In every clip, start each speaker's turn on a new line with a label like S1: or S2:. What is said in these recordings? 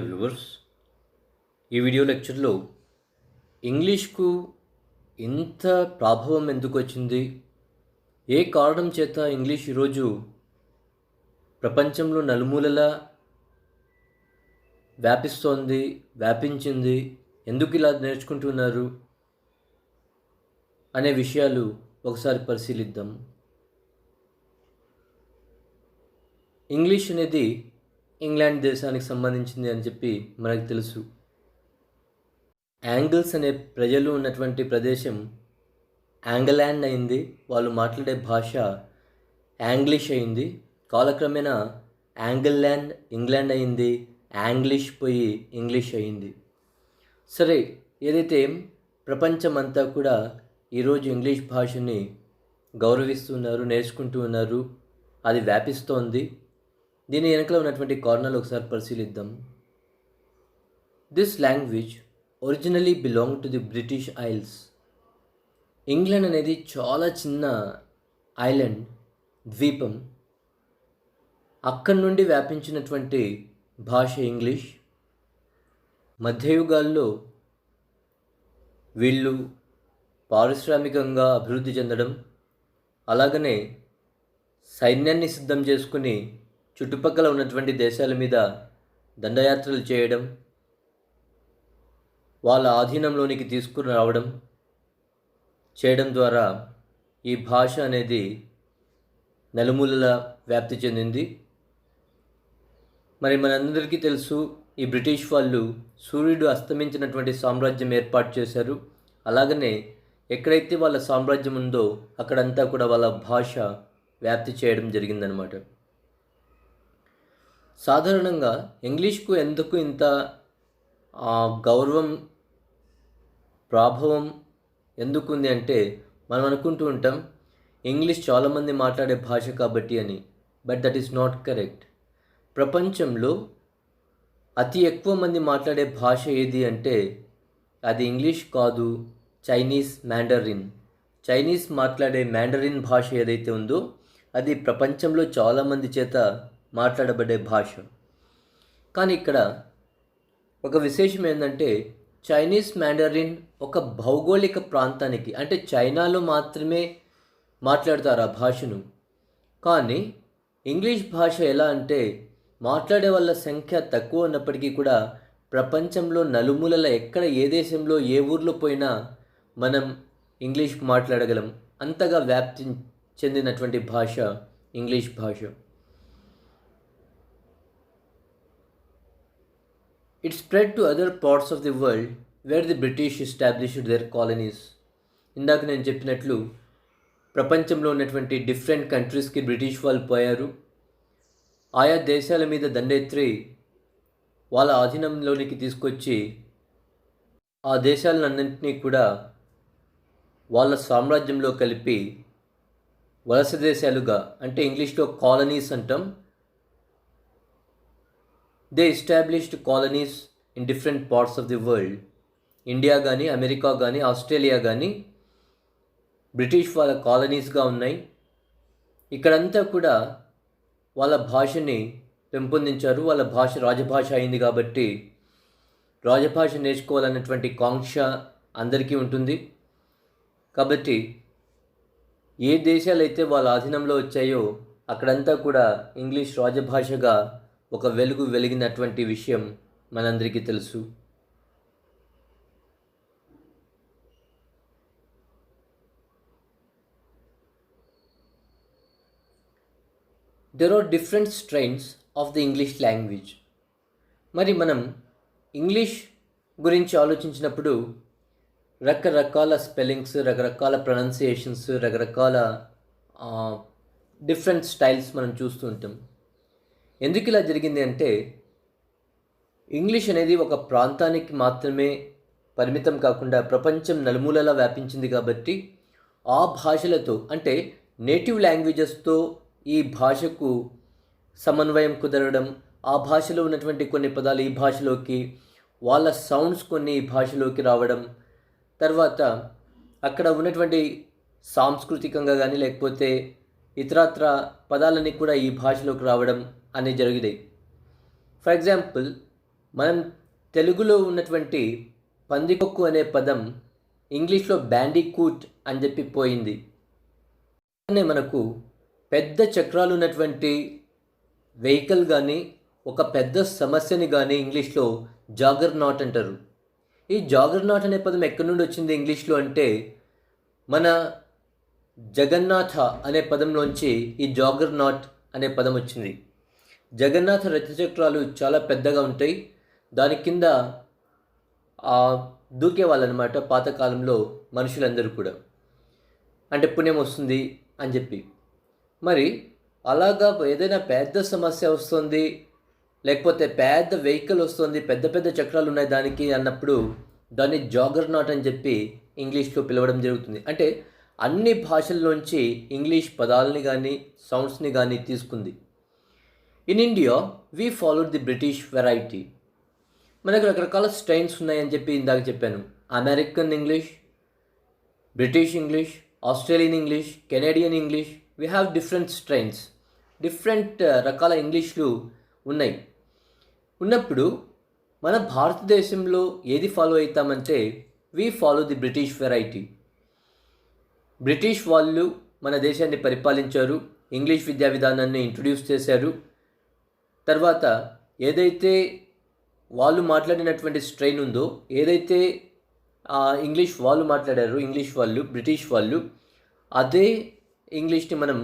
S1: Viewers, ఈ video లెక్చర్లో ఇంగ్లీష్కు ఇంత ప్రభావం ఎందుకు వచ్చింది, ఏ కారణం చేత ఇంగ్లీష్ ఈరోజు ప్రపంచంలో నలుమూలలా వ్యాపించింది, ఎందుకు ఇలా నేర్చుకుంటున్నారు అనే విషయాలు ఒకసారి పరిశీలిద్దాం. ఇంగ్లీష్ అనేది ఇంగ్లాండ్ దేశానికి సంబంధించింది అని చెప్పి మనకు తెలుసు. యాంగిల్స్ అనే ప్రజలు ఉన్నటువంటి ప్రదేశం యాంగ్లాండ్ అయింది. వాళ్ళు మాట్లాడే భాష యాంగ్లీష్ అయింది. కాలక్రమేణా యాంగిల్లాండ్ ఇంగ్లాండ్ అయింది, యాంగ్లీష్ పోయి ఇంగ్లీష్ అయింది. సరే, ఏదైతే ప్రపంచమంతా కూడా ఈరోజు ఇంగ్లీష్ భాషని గౌరవిస్తున్నారు, నేర్చుకుంటూ ఉన్నారు, అది వ్యాపిస్తోంది. దీని వెనకలో ఉన్నటువంటి కారణాలు ఒకసారి పరిశీలిద్దాం. This language originally belong to the British Isles. England అనేది చాలా చిన్న ఐలాండ్, ద్వీపం. అక్కడి నుండి వ్యాపించినటువంటి భాష ఇంగ్లీష్. మధ్యయుగాల్లో వీళ్ళు పారిశ్రామికంగా అభివృద్ధి చెందడం, అలాగనే సైన్యాన్ని సిద్ధం చేసుకుని చుట్టుపక్కల ఉన్నటువంటి దేశాల మీద దండయాత్రలు చేయడం, వాళ్ళ ఆధీనంలోనికి తీసుకుని రావడం చేయడం ద్వారా ఈ భాష అనేది నలుమూలలా వ్యాప్తి చెందింది. మరి మనందరికీ తెలుసు, ఈ బ్రిటిష్ వాళ్ళు సూర్యుడు అస్తమించినటువంటి సామ్రాజ్యం ఏర్పాటు చేశారు. అలాగనే ఎక్కడైతే వాళ్ళ సామ్రాజ్యం ఉందో అక్కడంతా కూడా వాళ్ళ భాష వ్యాప్తి చేయడం జరిగిందనమాట. సాధారణంగా ఇంగ్లీష్కు ఎందుకు ఇంత గౌరవం, ప్రభావం ఎందుకు ఉంది అంటే, మనం అనుకుంటూ ఉంటాం ఇంగ్లీష్ చాలామంది మాట్లాడే భాష కాబట్టి అని. But that is not correct. ప్రపంచంలో అతి ఎక్కువ మంది మాట్లాడే భాష ఏది అంటే అది ఇంగ్లీష్ కాదు, చైనీస్ మ్యాండరిన్. చైనీస్ మాట్లాడే మ్యాండరిన్ భాష ఏదైతే ఉందో అది ప్రపంచంలో చాలామంది చేత మాట్లాడబడే భాష. కానీ ఇక్కడ ఒక విశేషం ఏంటంటే, చైనీస్ మ్యాండరిన్ ఒక భౌగోళిక ప్రాంతానికి, అంటే చైనాలో మాత్రమే మాట్లాడతారు ఆ భాషను. కానీ ఇంగ్లీష్ భాష ఎలా అంటే, మాట్లాడే వాళ్ళ సంఖ్య తక్కువ ఉన్నప్పటికీ కూడా ప్రపంచంలో నలుమూలల ఎక్కడ ఏ దేశంలో ఏ ఊర్లో పోయినా మనం ఇంగ్లీష్ మాట్లాడగలం. అంతగా వ్యాప్తి చెందినటువంటి భాష ఇంగ్లీష్ భాష. It spread to other parts of the world where the British established their colonies. ఇందాక నేను చెప్పినట్లు ప్రపంచంలో ఉన్నటువంటి డిఫరెంట్ కంట్రీస్కి బ్రిటిష్ వాళ్ళు పోయారు. ఆయా దేశాల మీద దండెత్తి వాళ్ళ ఆధీనంలోనికి తీసుకొచ్చి ఆ దేశాలన్నింటినీ కూడా వాళ్ళ సామ్రాజ్యంలో కలిపి వలస దేశాలుగా, అంటే ఇంగ్లీష్లో కాలనీస్ అంటాం, they established colonies in different parts of the world. India కానీ, అమెరికా కానీ, ఆస్ట్రేలియా కానీ బ్రిటిష్ వాళ్ళ కాలనీస్గా ఉన్నాయి. ఇక్కడంతా కూడా వాళ్ళ భాషని పెంపొందించారు. వాళ్ళ భాష రాజభాష అయింది కాబట్టి రాజభాష నేర్చుకోవాలన్నటువంటి కాంక్ష అందరికీ ఉంటుంది. కాబట్టి ఏ దేశాలైతే వాళ్ళ ఆధీనంలో వచ్చాయో అక్కడంతా కూడా ఇంగ్లీష్ రాజభాషగా ఒక వెలుగు వెలిగినటువంటి విషయం మనందరికీ తెలుసు. There are different strains of the English language. మరి మనం ఇంగ్లీష్ గురించి ఆలోచించినప్పుడు రకరకాల స్పెల్లింగ్స్, రకరకాల ప్రొనౌన్సియేషన్స్, రకరకాల డిఫరెంట్ స్టైల్స్ మనం చూస్తూ ఉంటాం. ఎందుకు ఇలా జరిగింది అంటే, ఇంగ్లీష్ అనేది ఒక ప్రాంతానికి మాత్రమే పరిమితం కాకుండా ప్రపంచం నలుమూలలా వ్యాపించింది కాబట్టి ఆ భాషలతో, అంటే నేటివ్ లాంగ్వేజెస్తో ఈ భాషకు సమన్వయం కుదరడం, ఆ భాషలో ఉన్నటువంటి కొన్ని పదాలు ఈ భాషలోకి, వాళ్ళ సౌండ్స్ కొన్ని ఈ భాషలోకి రావడం, తర్వాత అక్కడ ఉన్నటువంటి సాంస్కృతికంగా కానీ లేకపోతే ఇతరత్ర పదాలన్నీ కూడా ఈ భాషలోకి రావడం అనేది జరిగినాయి. ఫర్ ఎగ్జాంపుల్, మనం తెలుగులో ఉన్నటువంటి పందికొక్కు అనే పదం ఇంగ్లీష్లో బ్యాండికూట్ అని చెప్పి పోయింది. మనకు పెద్ద చక్రాలు ఉన్నటువంటి వెహికల్ కానీ ఒక పెద్ద సమస్యని కానీ ఇంగ్లీష్లో జాగర్నాట్ అంటారు. ఈ జాగర్నాట్ అనే పదం ఎక్కడి నుండి వచ్చింది ఇంగ్లీష్లో అంటే మన జగన్నాథ అనే పదంలోంచి ఈ జాగర్నాట్ అనే పదం వచ్చింది. జగన్నాథ రథచక్రాలు చాలా పెద్దగా ఉంటాయి. దాని కింద దూకేవాళ్ళనమాట పాతకాలంలో మనుషులందరూ కూడా, అంటే పుణ్యం వస్తుంది అని చెప్పి. మరి అలాగా ఏదైనా పెద్ద సమస్య వస్తుంది, లేకపోతే పెద్ద వెహికల్ వస్తుంది, పెద్ద పెద్ద చక్రాలు ఉన్నాయి దానికి అన్నప్పుడు దాన్ని జాగర్నాట్ అని చెప్పి ఇంగ్లీష్లో పిలవడం జరుగుతుంది. అంటే అన్ని భాషల్లోంచి ఇంగ్లీష్ పదాలని కానీ సౌండ్స్ని కానీ తీసుకుంది. In India we followed the British variety. మనకు రకరకాల స్ట్రెయిన్స్ ఉన్నాయని చెప్పి ఇందాక చెప్పాను. American English, British English, Australian English, Canadian English. We have different strains, different రకాల ఇంగ్లీష్లు ఉన్నాయి. ఉన్నప్పుడు మన భారతదేశంలో ఏది ఫాలో అవుతామంటే we follow the British variety. British వాళ్ళు మన దేశాన్ని పరిపాలించారు, ఇంగ్లీష్ విద్యా విధానాన్ని ఇంట్రొడ్యూస్ చేశారు. తర్వాత ఏదైతే వాళ్ళు మాట్లాడినటువంటి స్ట్రెయిన్ ఉందో, ఏదైతే ఇంగ్లీష్ వాళ్ళు మాట్లాడారు, ఇంగ్లీష్ వాళ్ళు, బ్రిటిష్ వాళ్ళు, అదే ఇంగ్లీష్ని మనం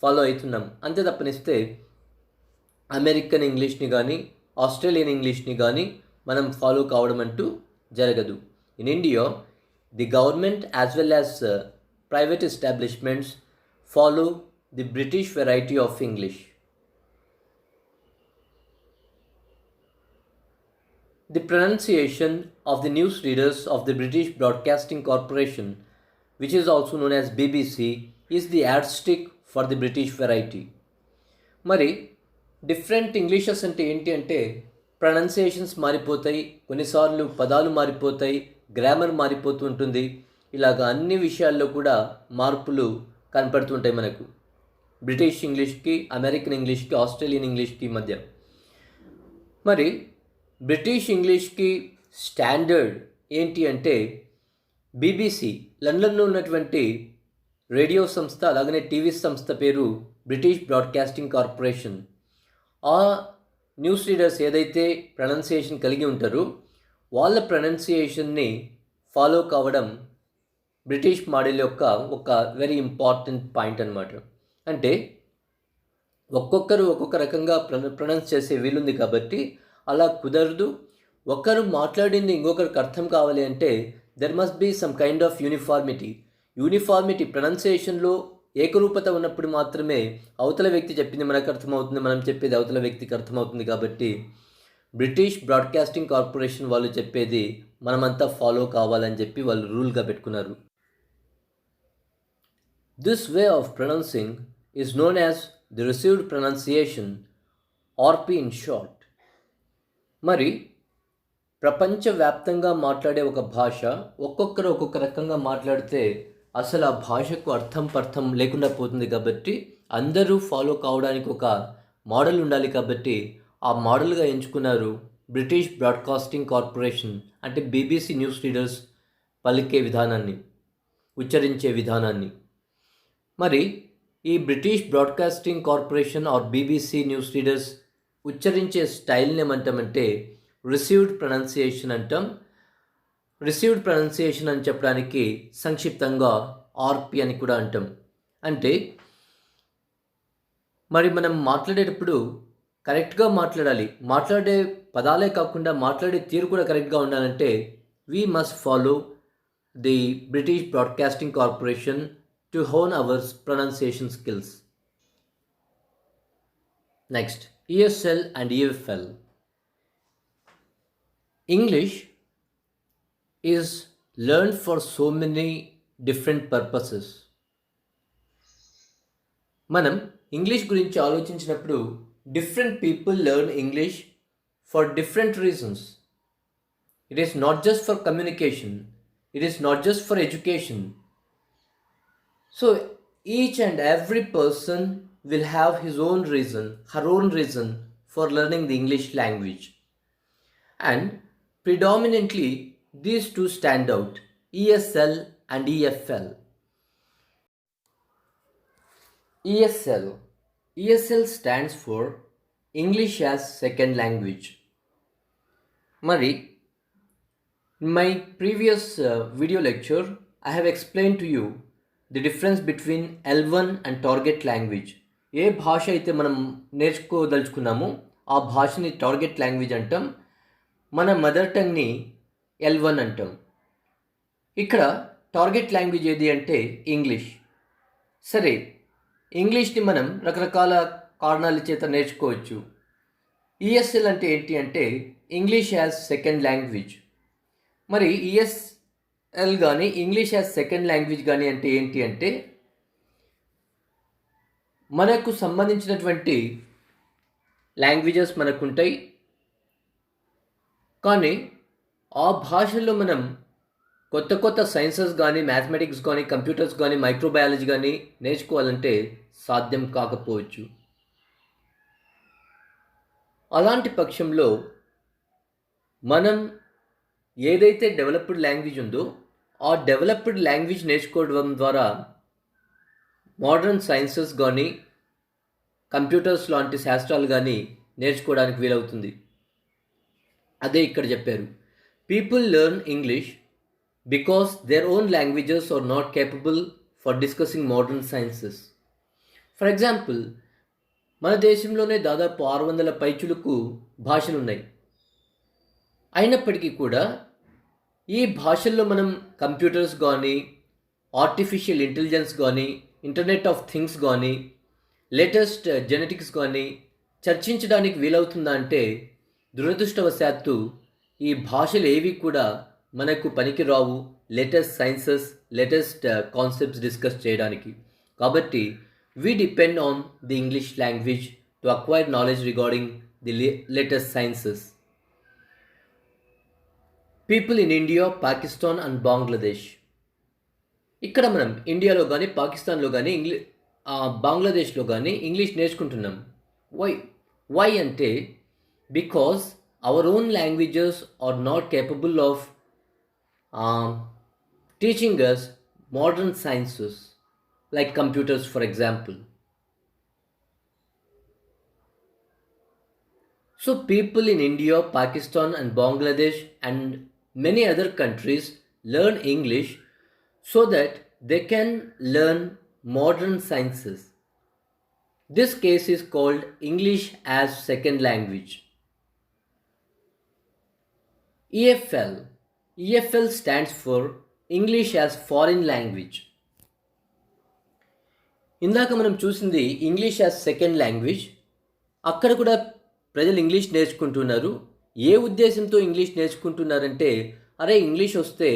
S1: ఫాలో అవుతున్నాం. అంతే తప్పనిస్తే అమెరికన్ ఇంగ్లీష్ని కానీ ఆస్ట్రేలియన్ ఇంగ్లీష్ని కానీ మనం ఫాలో కావడం అంటూ జరగదు. In India the government as well as private establishments follow the British variety of English. The pronunciation of the newsreaders of the British Broadcasting Corporation, which is also known as BBC, is the yardstick for the British variety. మరి different ఇంగ్లీషెస్ అంటే ఏంటి అంటే pronunciations మారిపోతాయి, కొన్నిసార్లు పదాలు మారిపోతాయి, grammar మారిపోతూ ఉంటుంది. ఇలాగ అన్ని విషయాల్లో కూడా మార్పులు కనపడుతుంటాయి మనకు బ్రిటిష్ ఇంగ్లీష్కి, అమెరికన్ ఇంగ్లీష్కి, ఆస్ట్రేలియన్ ఇంగ్లీష్కి మధ్య. మరి బ్రిటిష్ ఇంగ్లీష్కి స్టాండర్డ్ ఏంటి అంటే బీబీసీ, లండన్లో ఉన్నటువంటి రేడియో సంస్థ, అలాగనే టీవీ సంస్థ పేరు బ్రిటిష్ బ్రాడ్కాస్టింగ్ కార్పొరేషన్. ఆ న్యూస్ రీడర్స్ ఏదైతే ప్రొనౌన్సియేషన్ కలిగి ఉంటారో వాళ్ళ ప్రొనౌన్సియేషన్ని ఫాలో కావడం బ్రిటిష్ మోడల్ యొక్క ఒక వెరీ ఇంపార్టెంట్ పాయింట్ అన్నమాట. అంటే ఒక్కొక్కరు ఒక్కొక్క రకంగా ప్రొనౌన్స్ చేసే వీలుంది కాబట్టి అలా కుదరదు. ఒకరు మాట్లాడింది ఇంకొకరికి అర్థం కావాలి అంటే there must be some kind of uniformity ప్రొనౌన్సియేషన్లో ఏకరూపత ఉన్నప్పుడు మాత్రమే అవతల వ్యక్తి చెప్పింది మనకు అర్థమవుతుంది, మనం చెప్పేది అవతల వ్యక్తికి అర్థమవుతుంది. కాబట్టి బ్రిటిష్ బ్రాడ్కాస్టింగ్ కార్పొరేషన్ వాళ్ళు చెప్పేది మనమంతా ఫాలో కావాలని చెప్పి వాళ్ళు రూల్గా పెట్టుకున్నారు. This way of pronouncing is known as the received pronunciation, RP in short. మరి ప్రపంచవ్యాప్తంగా మాట్లాడే ఒక భాష ఒక్కొక్కరు ఒక్కొక్క రకంగా మాట్లాడితే అసలు ఆ భాషకు అర్థం లేకుండా పోతుంది. కాబట్టి అందరూ ఫాలో కావడానికి ఒక మోడల్ ఉండాలి. కాబట్టి ఆ మోడల్గా ఎంచుకున్నారు బ్రిటిష్ బ్రాడ్కాస్టింగ్ కార్పొరేషన్, అంటే బీబీసీ న్యూస్ రీడర్స్ పలికే విధానాన్ని, ఉచ్చరించే విధానాన్ని. మరి ఈ British Broadcasting Corporation or BBC news readers ఉచ్చరించే స్టైల్ని ఏమంటామంటే రిసీవ్డ్ ప్రొనౌన్సియేషన్ అంటాం. రిసీవ్డ్ ప్రొనౌన్సియేషన్ అని చెప్పడానికి సంక్షిప్తంగా ఆర్పి అని కూడా అంటాం. అంటే మరి మనం మాట్లాడేటప్పుడు కరెక్ట్గా మాట్లాడాలి, మాట్లాడే పదాలే కాకుండా మాట్లాడే తీరు కూడా కరెక్ట్గా ఉండాలంటే we must follow the British Broadcasting Corporation to hone our pronunciation skills. Next, ESL and EFL. English is learned for so many different purposes. మనం ఇంగ్లీష్ గురించి ఆలోచించినప్పుడు different people learn English for different reasons. It is not just for communication, it is not just for education. So each and every person will have his own reason, her own reason for learning the English language. And predominantly, these two stand out, ESL and EFL. ESL. ESL stands for English as Second Language. Mari, in my previous video lecture, I have explained to you the difference between L1 and target language. ఏ భాష అయితే మనం నేర్చుకోదలుచుకున్నామో ఆ భాషని target language అంటాం. మన mother టంగ్ని L1 అంటాం. ఇక్కడ target language ఏది అంటే ఇంగ్లీష్. సరే, ఇంగ్లీష్ని మనం రకరకాల కారణాల చేత నేర్చుకోవచ్చు. ఈఎస్ఎల్ అంటే ఏంటి అంటే ఇంగ్లీష్ యాజ్ సెకండ్ లాంగ్వేజ్. మరి ఈఎస్ఎల్ కానీ ఇంగ్లీష్ యాజ్ సెకండ్ లాంగ్వేజ్ కానీ అంటే ఏంటి అంటే మనకు సంబంధించినటువంటి లాంగ్వేజెస్ మనకుంటాయి, కానీ ఆ భాషల్లో మనం కొత్త కొత్త సైన్సెస్ కానీ మ్యాథమెటిక్స్ కానీ కంప్యూటర్స్ కానీ మైక్రోబయాలజీ కానీ నేర్చుకోవాలంటే సాధ్యం కాకపోవచ్చు. అలాంటి పక్షంలో మనం ఏదైతే డెవలప్డ్ లాంగ్వేజ్ ఉందో ఆ డెవలప్డ్ లాంగ్వేజ్ నేర్చుకోవడం ద్వారా మోడర్న్ సైన్సెస్ కానీ కంప్యూటర్స్ లాంటి శాస్త్రాలు కానీ నేర్చుకోవడానికి వీలవుతుంది. అదే ఇక్కడ చెప్పారు. People learn English because their own languages are not capable for discussing modern sciences. For example, మన దేశంలోనే దాదాపు 600 పైచులకు భాషలు ఉన్నాయి. అయినప్పటికీ కూడా ఈ భాషల్లో మనం కంప్యూటర్స్ కానీ ఆర్టిఫిషియల్ ఇంటెలిజెన్స్ కానీ ఇంటర్నెట్ ఆఫ్ థింగ్స్ కానీ లేటెస్ట్ జెనెటిక్స్ కానీ చర్చించడానికి వీలవుతుందా అంటే దురదృష్టవశాత్తు ఈ భాషలు ఏవి కూడా మనకు పనికి రావు latest sciences latest concepts discuss చేయడానికి. కాబట్టి we depend on the English language to acquire knowledge regarding the latest sciences. People in India, Pakistan and Bangladesh. ఇక్కడ మనం ఇండియాలో కానీ పాకిస్తాన్లో కానీ బంగ్లాదేశ్లో కానీ ఇంగ్లీష్ నేర్చుకుంటున్నాం. వై అంటే because our own languages are not capable of teaching us modern sciences like computers, for example. So people in India, Pakistan and Bangladesh and many other countries learn English so that they can learn modern sciences. This case is called English as second language. EFL stands for English as foreign language. ఇందాక మనం చూసింది English as second language. అక్కడ కూడా ప్రజలు English నేర్చుకుంటున్నారు. ఏ ఉద్దేశంతో English నేర్చుకుంటున్నారంటే, అరే English వస్తే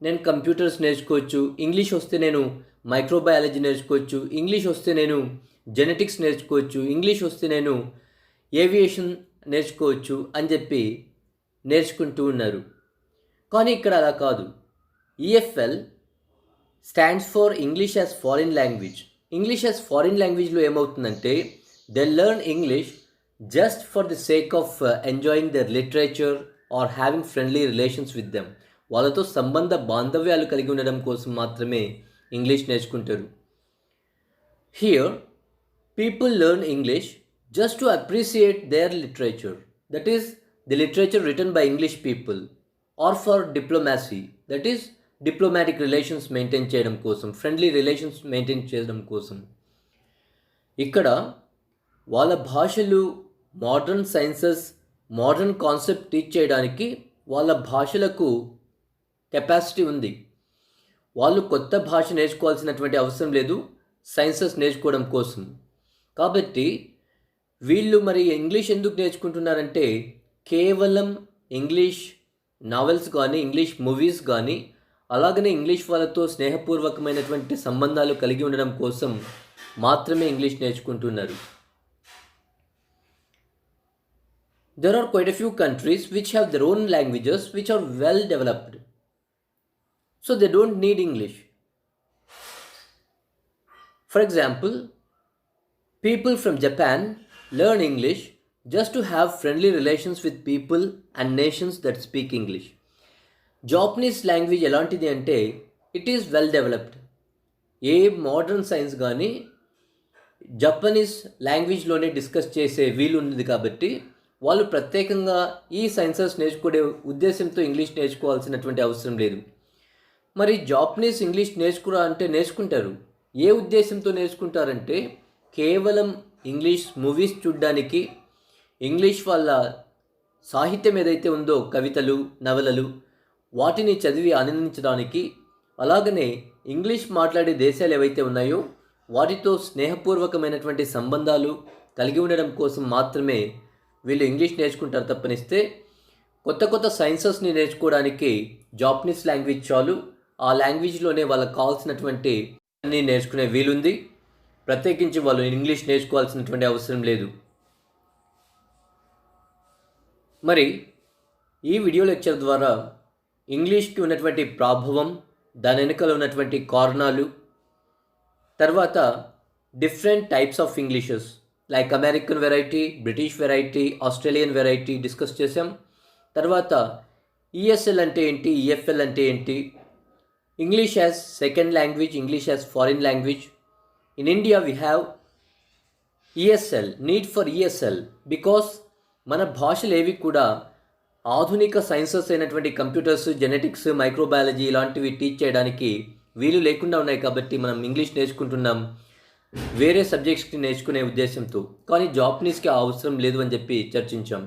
S1: నేను కంప్యూటర్స్ నేర్చుకోవచ్చు, ఇంగ్లీష్ వస్తే నేను మైక్రోబయాలజీ నేర్చుకోవచ్చు, ఇంగ్లీష్ వస్తే నేను జెనెటిక్స్ నేర్చుకోవచ్చు, ఇంగ్లీష్ వస్తే నేను ఏవియేషన్ నేర్చుకోవచ్చు అని చెప్పి నేర్చుకుంటూ ఉన్నారు. కానీ ఇక్కడ అలా కాదు. EFL stands for English as foreign language. English as foreign లాంగ్వేజ్లో ఏమవుతుందంటే they learn English just for the sake of enjoying their literature or having friendly relations with them. వాళ్ళతో సంబంధ బాంధవ్యాలు కలిగి ఉండడం కోసం మాత్రమే ఇంగ్లీష్ నేర్చుకుంటారు. Here people learn English just to appreciate their literature, that is the literature written by English people, or for diplomacy, that is diplomatic relations maintain చేయడం కోసం, ఫ్రెండ్లీ రిలేషన్స్ మెయింటైన్ చేయడం కోసం. ఇక్కడ వాళ్ళ భాషలు modern sciences modern concept teach చేయడానికి వాళ్ళ భాషలకు కెపాసిటీ ఉంది. వాళ్ళు కొత్త భాష నేర్చుకోవాల్సినటువంటి అవసరం లేదు సైన్సెస్ నేర్చుకోవడం కోసం. కాబట్టి వీళ్ళు మరి ఇంగ్లీష్ ఎందుకు నేర్చుకుంటున్నారంటే కేవలం ఇంగ్లీష్ నావెల్స్ కానీ ఇంగ్లీష్ మూవీస్ కానీ అలాగనే ఇంగ్లీష్ వాళ్ళతో స్నేహపూర్వకమైనటువంటి సంబంధాలు కలిగి ఉండడం కోసం మాత్రమే ఇంగ్లీష్ నేర్చుకుంటున్నారు. There are quite a few countries which have their own languages which are well developed, so they don't need English. For example, people from Japan learn English just to have friendly relations with people and nations that speak English. Japanese language ఎలాంటిది అంటే it is well developed. A modern science కానీ Japanese లాంగ్వేజ్లోనే discuss చేసే వీలు ఉన్నది కాబట్టి వాళ్ళు ప్రత్యేకంగా ఈ సైన్సెస్ నేర్చుకునే ఉద్దేశంతో ఇంగ్లీష్ నేర్చుకోవాల్సినటువంటి అవసరం లేదు. మరి జాపనీస్ ఇంగ్లీష్ నేర్చుకురా అంటే నేర్చుకుంటారు. ఏ ఉద్దేశంతో నేర్చుకుంటారంటే కేవలం ఇంగ్లీష్ మూవీస్ చూడడానికి, ఇంగ్లీష్ వాళ్ళ సాహిత్యం ఏదైతే ఉందో కవితలు, నవలలు, వాటిని చదివి ఆనందించడానికి, అలాగనే ఇంగ్లీష్ మాట్లాడే దేశాలు ఏవైతే ఉన్నాయో వాటితో స్నేహపూర్వకమైనటువంటి సంబంధాలు కలిగి ఉండడం కోసం మాత్రమే వీళ్ళు ఇంగ్లీష్ నేర్చుకుంటారు తప్పనిస్తే కొత్త కొత్త సైన్సెస్ని నేర్చుకోవడానికి జాపనీస్ లాంగ్వేజ్ చాలు. ఆ లాంగ్వేజ్లోనే వాళ్ళకి కావాల్సినటువంటి అన్నీ నేర్చుకునే వీలుంది. ప్రత్యేకించి వాళ్ళు ఇంగ్లీష్ నేర్చుకోవాల్సినటువంటి అవసరం లేదు. మరి ఈ వీడియో లెక్చర్ ద్వారా ఇంగ్లీష్కి ఉన్నటువంటి ప్రభావం, దాని వెనుకల ఉన్నటువంటి కారణాలు, తర్వాత different types of Englishes like American variety, British variety, Australian variety discuss చేసాం. తర్వాత ఈఎస్ఎల్ అంటే ఏంటి, ఈఎఫ్ఎల్ అంటే ఏంటి, English as second language, English as foreign language. In India we have ESL, need for ESL because మన భాషలు ఏవి కూడా ఆధునిక సైన్సెస్ అయినటువంటి కంప్యూటర్స్, జెనెటిక్స్, మైక్రోబయాలజీ ఇలాంటివి టీచ్ చేయడానికి వీలు లేకుండా ఉన్నాయి కాబట్టి మనం ఇంగ్లీష్ నేర్చుకుంటున్నాం వేరే సబ్జెక్ట్స్కి నేర్చుకునే ఉద్దేశంతో. కానీ జాపనీస్కి ఆ అవసరం లేదు అని చెప్పి చర్చించాం.